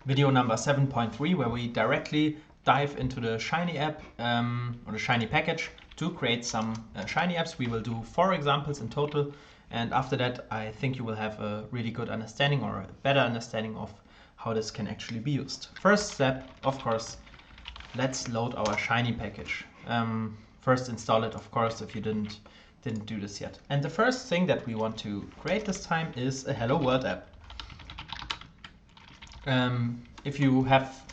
video number 7.3, where we directly dive into the Shiny app or the Shiny package to create some Shiny apps. We will do 4 examples in total, and after that I think you will have a really good understanding or a better understanding of how this can actually be used. First step, of course, let's load our Shiny package. First install it, of course, if you didn't do this yet. And the first thing that we want to create this time is a Hello World app. If you have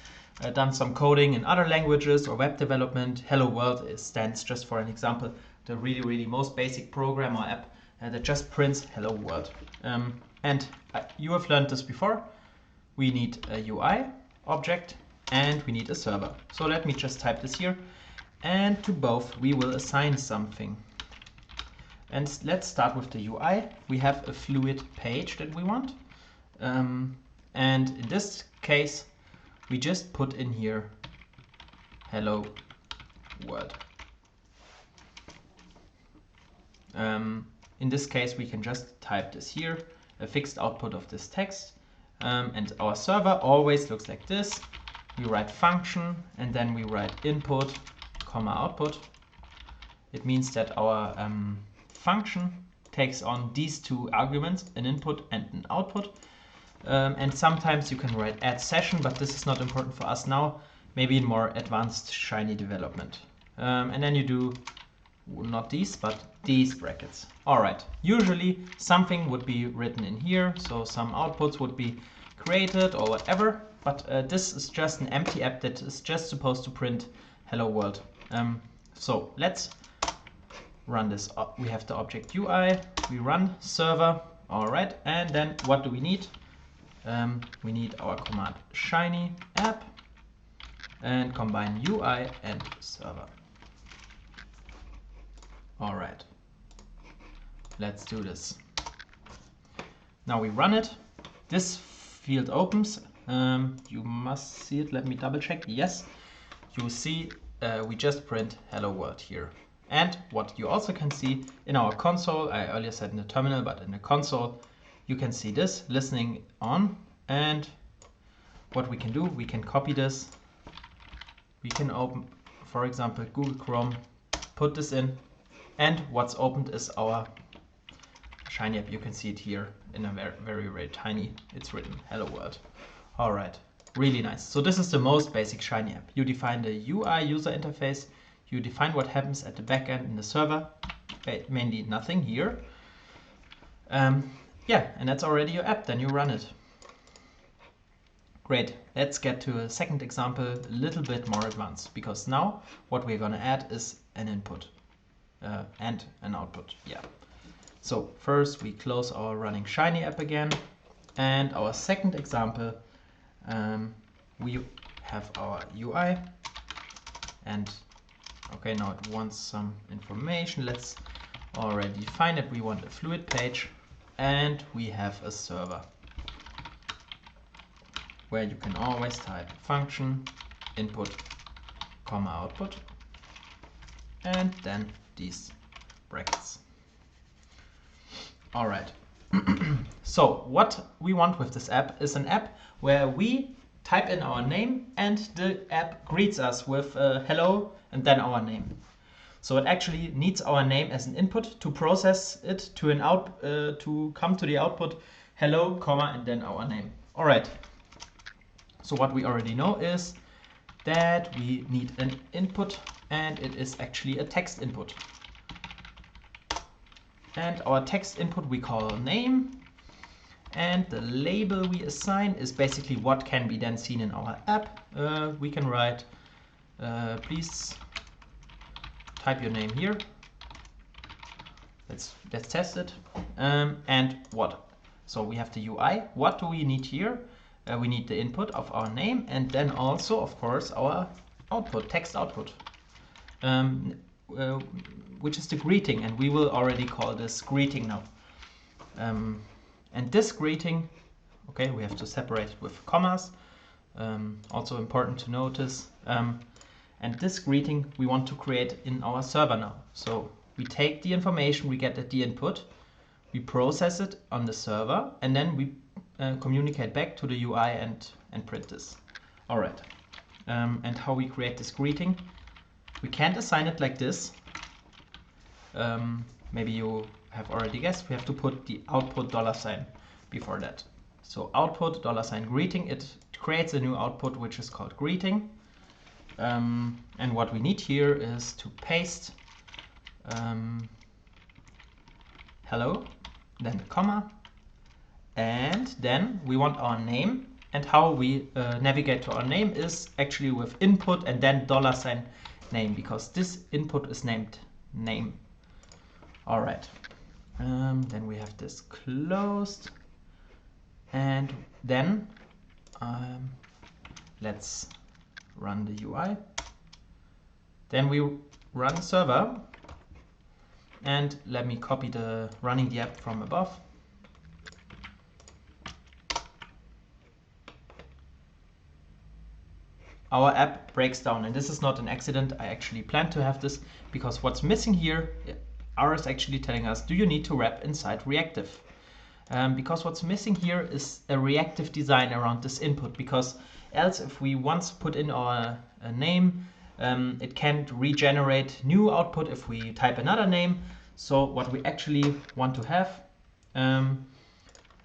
done some coding in other languages or web development, Hello World stands, just for an example, the really most basic program or app that just prints Hello World. And you have learned this before. We need a UI object and we need a server. So let me just type this here, and to both we will assign something. And let's start with the UI. We have a fluid page that we want. And in this case, we just put in here Hello World. In this case, we can just type this here, a fixed output of this text. And our server always looks like this. We write function and then we write input, comma output. It means that our function takes on these 2 arguments, an input and an output. And sometimes you can write add session, but this is not important for us now, maybe in more advanced Shiny development. And then you do not these, but these brackets. All right, usually something would be written in here, so some outputs would be created or whatever, but this is just an empty app that is just supposed to print Hello World. So let's run this. We have the object UI, we run server, all right, and then what do we need? We need our command Shiny app and combine UI and server. All right, let's do this. Now we run it. This field opens. You must see it. Let me double check. Yes, you see we just print Hello World here. And what you also can see in our console, I earlier said in the terminal, but in the console, you can see this listening on. And what we can do, we can copy this. We can open, for example, Google Chrome, put this in. And what's opened is our Shiny app. You can see it here in a very tiny, it's written Hello World. All right, really nice. So this is the most basic Shiny app. You define the UI user interface. You define what happens at the backend in the server. Mainly nothing here. Yeah, and that's already your app. Then you run it. Great. Let's get to a second example, a little bit more advanced, because now what we're going to add is an input and an output. Yeah. So first we close our running Shiny app again, and our second example, we have our UI, and okay, now it wants some information. Let's already define it. We want a fluid page, and we have a server where you can always type function input, comma output, and then these brackets. All right. So what we want with this app is an app where we type in our name and the app greets us with hello and then our name. So it actually needs our name as an input to process it to an to come to the output hello, comma, and then our name. All right. So what we already know is that we need an input, and it is actually a text input. And our text input we call name, and the label we assign is basically what can be then seen in our app. We can write, please type your name here. Let's test it. And what? So we have the UI. What do we need here? We need the input of our name, and then also, of course, our output, text output, which is the greeting, and we will already call this greeting now. And this greeting, okay, we have to separate it with commas, also important to notice. And this greeting we want to create in our server now. So we take the information we get at the input, we process it on the server, and then we communicate back to the UI and and print this. All right. And how we create this greeting? We can't assign it like this. Maybe you have already guessed. We have to put the output $ before that. So output $greeting. It creates a new output which is called greeting. And what we need here is to paste hello, then the comma, and then we want our name. And how we navigate to our name is actually with input and then $name, because this input is named name. All right. Then we have this closed, and then let's run the UI. Then we run server, and let me copy the running the app from above. Our app breaks down, and this is not an accident. I actually planned to have this because what's missing here, R is actually telling us, do you need to wrap inside reactive? Because what's missing here is a reactive design around this input, because else if we once put in our name, it can't regenerate new output if we type another name. So what we actually want to have,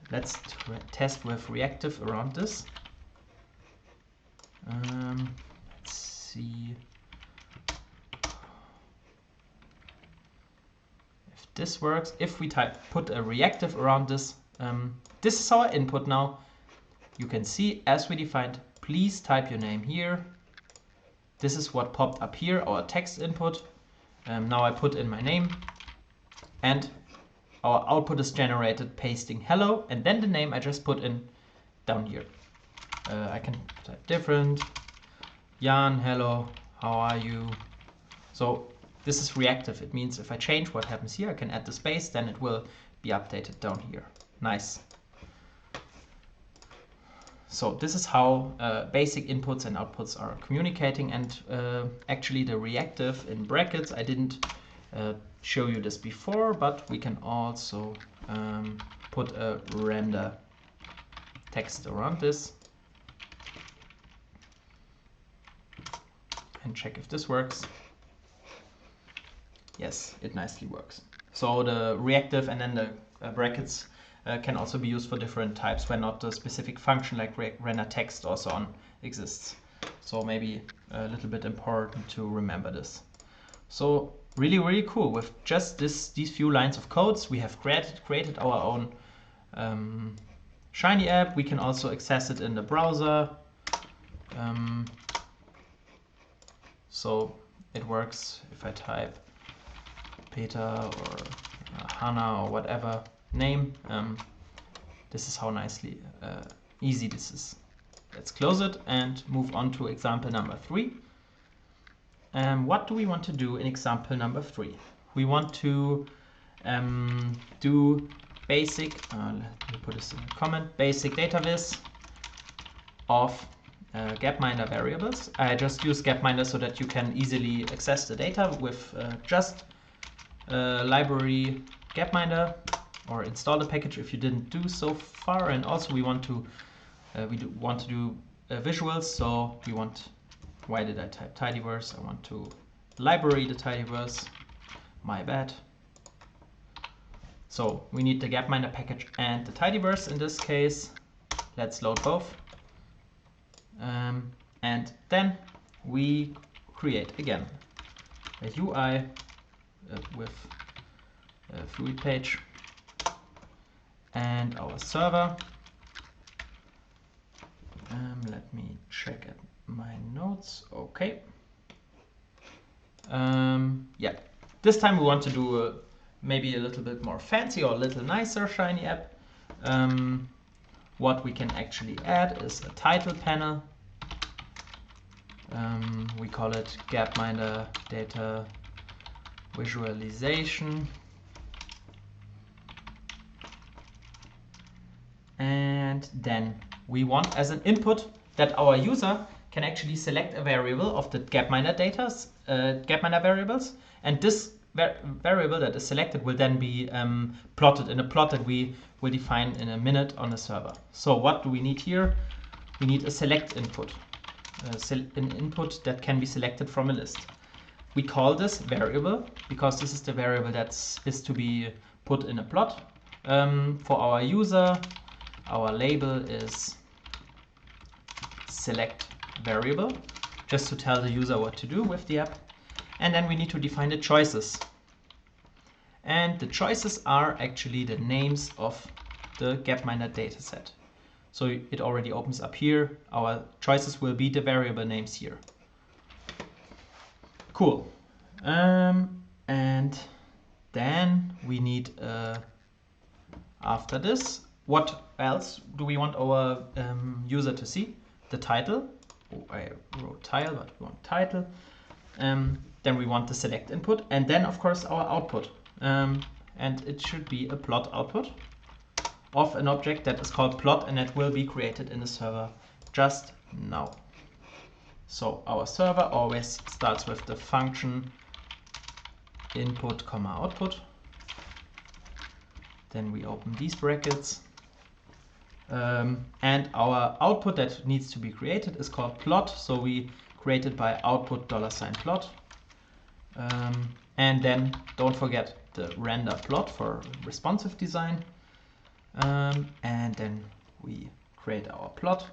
let's test with reactive around this. Let's see if this works. If we put a reactive around this, this is our input now. You can see as we defined, please type your name here. This is what popped up here, our text input. Now I put in my name, and our output is generated pasting hello, and then the name I just put in down here. I can type different. Jan, hello, how are you? So this is reactive. It means if I change what happens here, I can add the space, then it will be updated down here. Nice. So this is how basic inputs and outputs are communicating, and actually the reactive in brackets, I didn't show you this before, but we can also put a render text around this. And check if this works. Yes, it nicely works. So the reactive and then the brackets can also be used for different types when not a specific function like render text or so on exists. So maybe a little bit important to remember this. So really, really cool. With just these few lines of codes, we have created our own Shiny app. We can also access it in the browser. So it works if I type Peter or Hannah or whatever name. This is how nicely easy this is. Let's close it and move on to example number 3. What do we want to do in example number 3? We want to do basic, let me put this in a comment, basic data viz of Gapminder variables. I just use Gapminder so that you can easily access the data with just library Gapminder, or install the package if you didn't do so far. And also we want to do visuals. So we want, why did I type tidyverse? I want to library the tidyverse. My bad. So we need the Gapminder package and the tidyverse in this case. Let's load both. And then we create again a UI with a fluid page and our server. Let me check at my notes. Okay. Yeah, this time we want to do maybe a little bit more fancy or a little nicer Shiny app. What we can actually add is a title panel. We call it Gapminder Data Visualization. And then we want as an input that our user can actually select a variable of the Gapminder Gapminder variables, and this variable that is selected will then be plotted in a plot that we will define in a minute on the server. So what do we need here? we need a select input, an input that can be selected from a list. We call this variable because this is the variable that is to be put in a plot. For our user, our label is select variable, just to tell the user what to do with the app. And then we need to define the choices. And the choices are actually the names of the Gapminder dataset. So it already opens up here. Our choices will be the variable names here. Cool. And then we need, after this, what else do we want our user to see? The title. Oh, I wrote tile, but we want title. Then we want the select input, and then of course our output. And it should be a plot output of an object that is called plot, and that will be created in the server just now. So our server always starts with the function input, output. Then we open these brackets. And our output that needs to be created is called plot. So we create it by output $plot. And then don't forget the render plot for responsive design. And then we create our plot,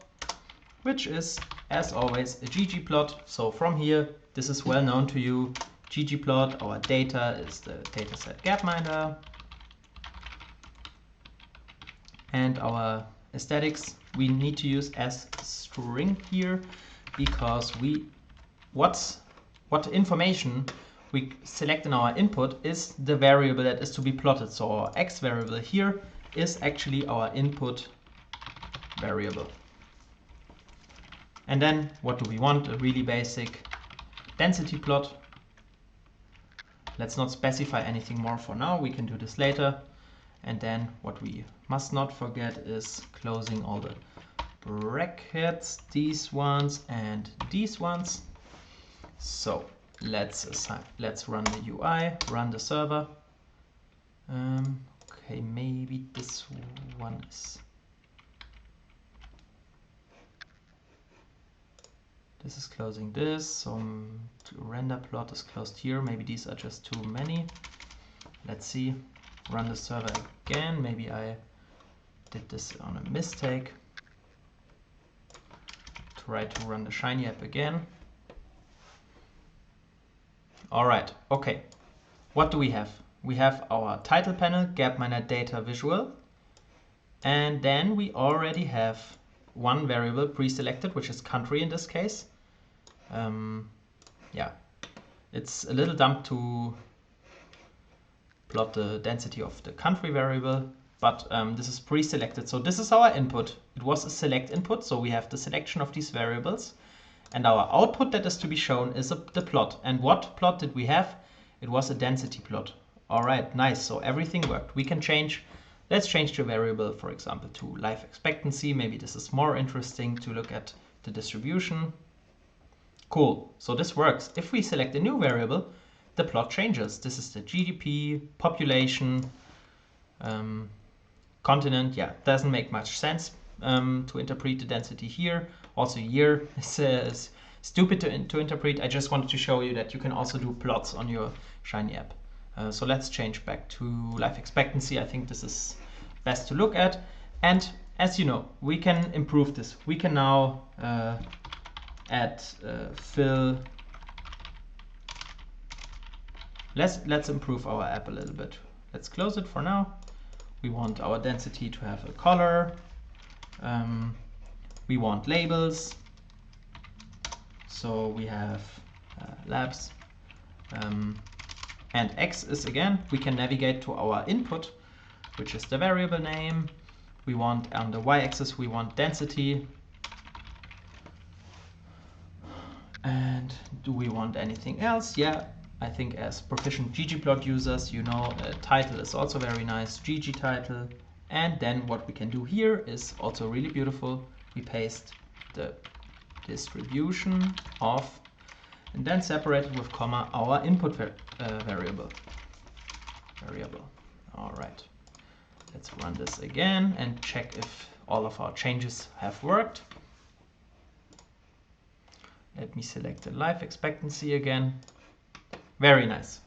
which is, as always, a ggplot. So from here, this is well known to you. ggplot, our data is the dataset Gapminder. And our aesthetics we need to use as string here, because what information we select in our input is the variable that is to be plotted. So our x variable here is actually our input variable. And then what do we want? A really basic density plot. Let's not specify anything more for now. We can do this later. And then what we must not forget is closing all the brackets, these ones and these ones. So let's run the UI, run the server. Okay, maybe this one is. This is closing this, so render plot is closed here. Maybe these are just too many. Let's see. Run the server again. Maybe I did this on a mistake. Try to run the Shiny app again. All right, okay. What do we have? We have our title panel, Gapminder data visual. And then we already have one variable pre-selected, which is country in this case. Yeah, it's a little dumb to plot the density of the country variable, but this is pre-selected. So this is our input. It was a select input, so we have the selection of these variables. And our output that is to be shown is the plot. And what plot did we have? It was a density plot. All right, nice. So everything worked. We can change, let's change the variable, for example, to life expectancy. Maybe this is more interesting to look at the distribution. Cool, so this works. If we select a new variable, the plot changes. This is the GDP, population, continent. Yeah, doesn't make much sense to interpret the density here. Also year is stupid to interpret. I just wanted to show you that you can also do plots on your Shiny app. So let's change back to life expectancy. I think this is best to look at. And as you know, we can improve this. We can now add fill. Let's improve our app a little bit. Let's close it for now. We want our density to have a color. We want labels. So we have labs. And X is, again, we can navigate to our input, which is the variable name. We want on the y-axis, we want density. And do we want anything else? Yeah, I think as proficient ggplot users, you know, title is also very nice, gg title. And then what we can do here is also really beautiful. We paste the distribution of, and then separate it with comma, our input variable. All right, let's run this again and check if all of our changes have worked. Let me select the life expectancy again. Very nice.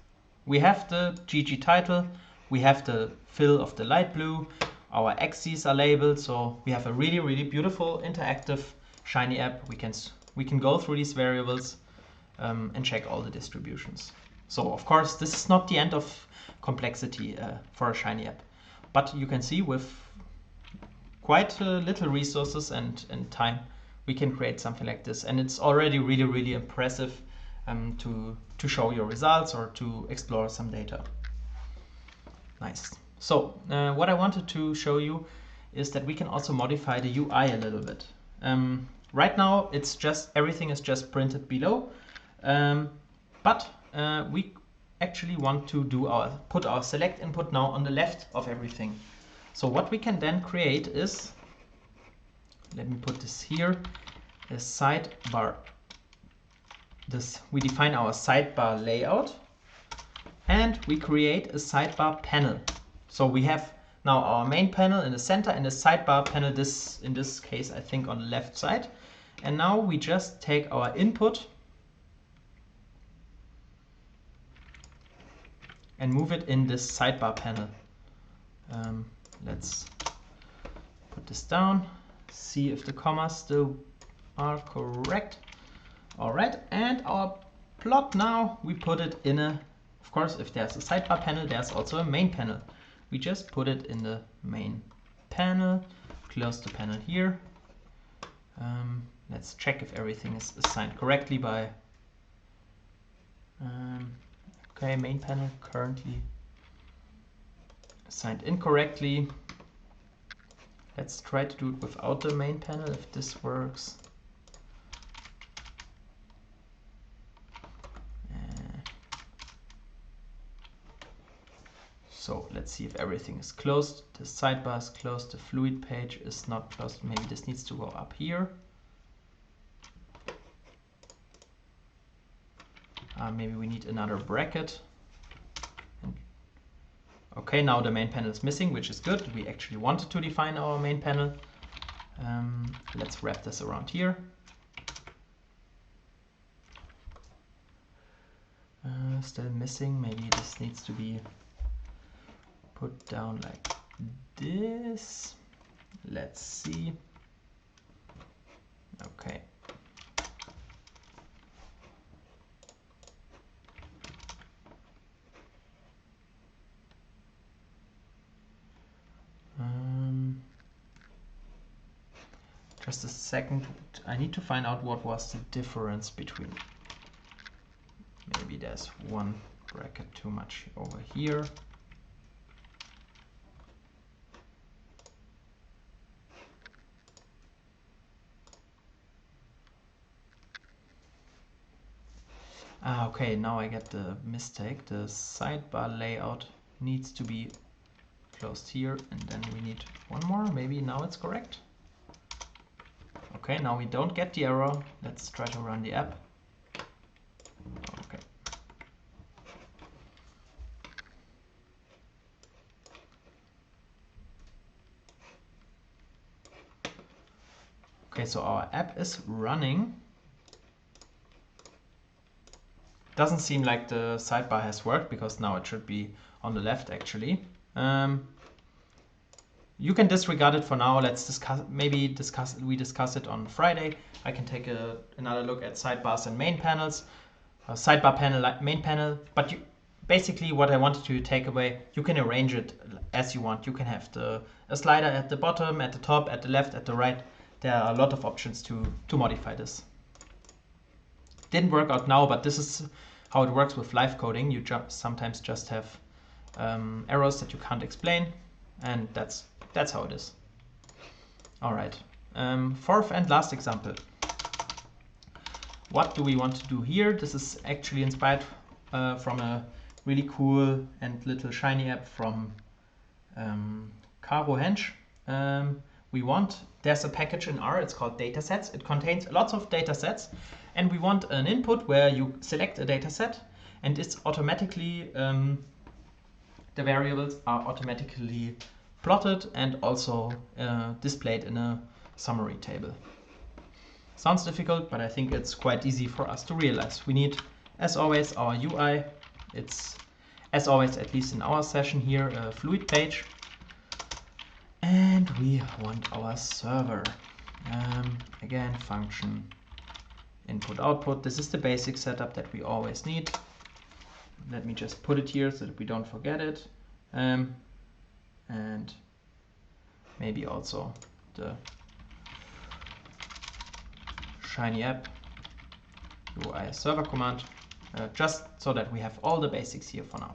We have the GG title, we have the fill of the light blue, our axes are labeled, so we have a really, really beautiful interactive Shiny app. We can go through these variables and check all the distributions. So of course this is not the end of complexity for a Shiny app, but you can see with quite little resources and time we can create something like this, and it's already really, really impressive to show your results or to explore some data. Nice. So what I wanted to show you is that we can also modify the UI a little bit. Right now it's just everything is just printed below, but we actually want to do put our select input now on the left of everything. So what we can then create is, let me put this here, a sidebar. We define our sidebar layout and we create a sidebar panel. So we have now our main panel in the center and a sidebar panel, this in this case I think on the left side. And now we just take our input and move it in this sidebar panel. Let's put this down, see if the commas still are correct. All right, and our plot now, we put it in a, of course, if there's a sidebar panel, there's also a main panel. We just put it in the main panel, close the panel here. Let's check if everything is assigned correctly by, okay, main panel currently assigned incorrectly. Let's try to do it without the main panel if this works. So let's see if everything is closed. The sidebar is closed, the fluid page is not closed. Maybe this needs to go up here. Maybe we need another bracket. Okay, now the main panel is missing, which is good. We actually wanted to define our main panel. Let's wrap this around here. Still missing. Maybe this needs to be put down like this. Let's see. Okay. Just a second. I need to find out what was the difference between. Maybe there's one bracket too much over here. Okay, now I get the mistake. The sidebar layout needs to be closed here, and then we need one more. Maybe now it's correct. Okay, now we don't get the error. Let's try to run the app. Okay. Okay, so our app is running. Doesn't seem like the sidebar has worked because now it should be on the left actually. You can disregard it for now. Let's discuss we discuss it on Friday. I can take another look at sidebars and main panels. Sidebar panel, main panel. But basically what I wanted to take away, you can arrange it as you want. You can have a slider at the bottom, at the top, at the left, at the right. There are a lot of options to modify this. Didn't work out now, but this is how it works with live coding. You sometimes just have errors that you can't explain, and that's how it is. All right, fourth and last example. What do we want to do here? This is actually inspired from a really cool and little Shiny app from Caro Hensch. There's a package in R, it's called datasets. It contains lots of datasets, and we want an input where you select a dataset, and it's automatically, the variables are automatically plotted and also displayed in a summary table. Sounds difficult, but I think it's quite easy for us to realize. We need, as always, our UI. It's, as always, at least in our session here, a fluid page. And we want our server. Again, function input output. This is the basic setup that we always need. Let me just put it here so that we don't forget it. And maybe also the Shiny app UI server command, just so that we have all the basics here for now.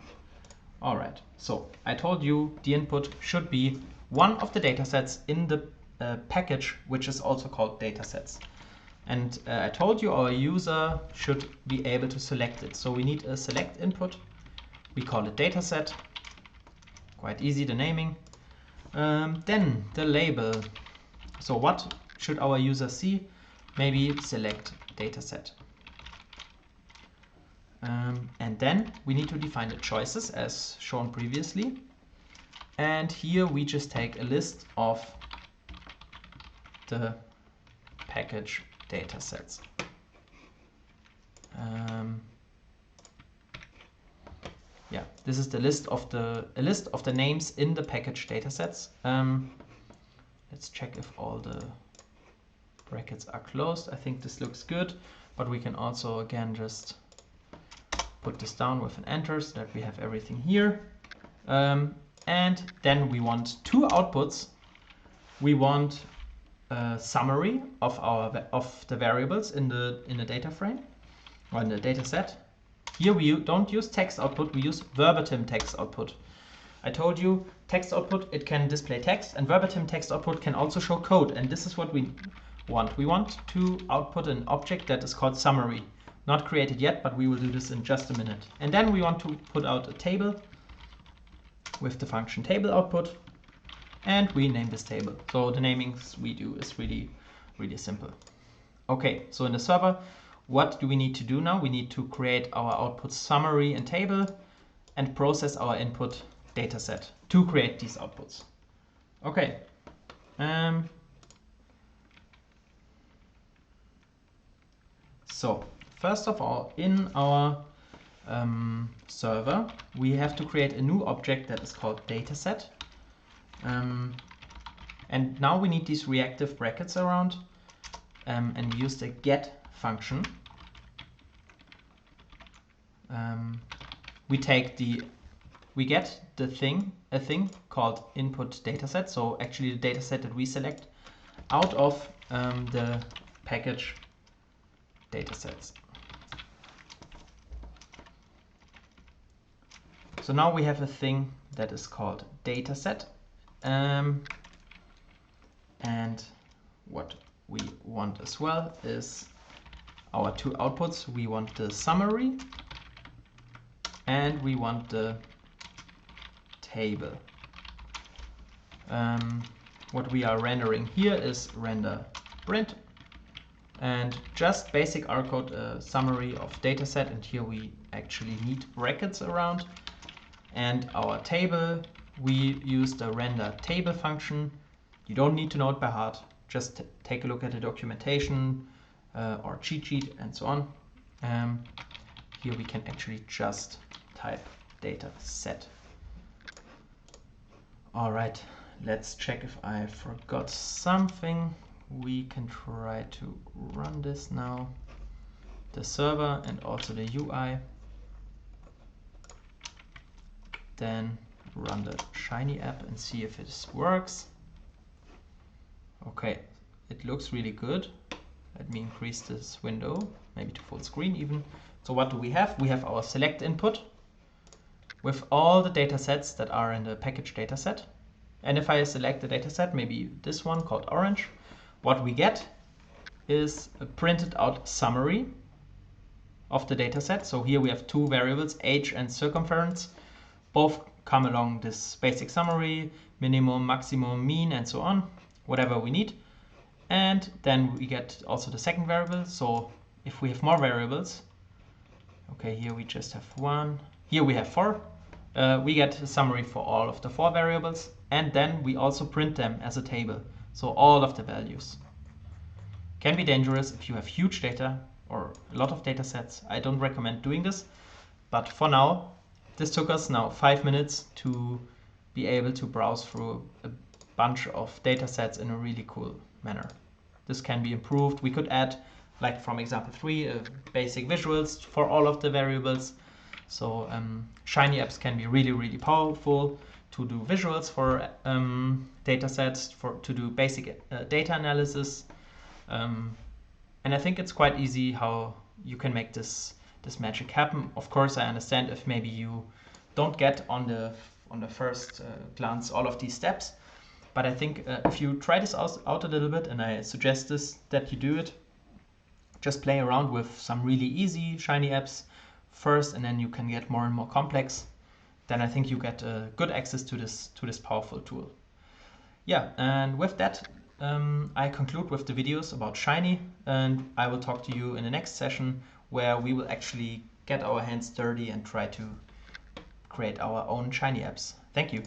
All right, so I told you the input should be one of the datasets in the package, which is also called datasets. And I told you our user should be able to select it. So we need a select input. We call it dataset. Quite easy, the naming. Then the label. So what should our user see? Maybe select dataset. And then we need to define the choices as shown previously. And here we just take a list of the package datasets. Yeah, this is the list of the names in the package datasets. Let's check if all the brackets are closed. I think this looks good, but we can also again just put this down with an enter so that we have everything here. And then we want two outputs. We want a summary of the variables in the data frame or in the data set. Here we don't use text output, we use verbatim text output. I told you text output, it can display text, and verbatim text output can also show code, and this is what we want. We want to output an object that is called summary. Not created yet, but we will do this in just a minute. And then we want to put out a table with the function table output, and we name this table. So the namings we do is really simple. Okay, so in the server, what do we need to do now? We need to create our output summary and table and process our input dataset to create these outputs. Okay. So first of all, in our server, we have to create a new object that is called dataset. And now we need these reactive brackets around, and we use the get function. We get a thing called input dataset. So actually the dataset that we select out of the package datasets. So now we have a thing that is called dataset. And what we want as well is our two outputs. We want the summary and we want the table. What we are rendering here is render print, and just basic R code, summary of dataset, and here we actually need brackets around. And our table, we use the render table function. You don't need to know it by heart, just take a look at the documentation or cheat sheet and so on. Here we can actually just type data set. All right, let's check if I forgot something. We can try to run this now. The server and also the UI. Then run the Shiny app and see if it works. Okay, it looks really good. Let me increase this window, maybe to full screen even. So what do we have? We have our select input with all the data sets that are in the package dataset. And if I select the dataset, maybe this one called orange, what we get is a printed out summary of the dataset. So here we have two variables, age and circumference. Both come along this basic summary, minimum, maximum, mean, and so on, whatever we need. And then we get also the second variable. So if we have more variables, okay, here we just have one, here we have four, we get a summary for all of the four variables, and then we also print them as a table, so all of the values. Can be dangerous if you have huge data or a lot of data sets. I don't recommend doing this, but for now, this took us now 5 minutes to be able to browse through a bunch of data sets in a really cool manner. This can be improved. We could add, like from example 3, basic visuals for all of the variables. So Shiny apps can be really, really powerful to do visuals for data sets, to do basic data analysis. And I think it's quite easy how you can make this magic happen. Of course, I understand if maybe you don't get on the first glance all of these steps, but I think if you try this out a little bit, and I suggest that you do it, just play around with some really easy Shiny apps first, and then you can get more and more complex. Then I think you get good access to this powerful tool. Yeah, and with that, I conclude with the videos about Shiny, and I will talk to you in the next session where we will actually get our hands dirty and try to create our own Shiny apps. Thank you.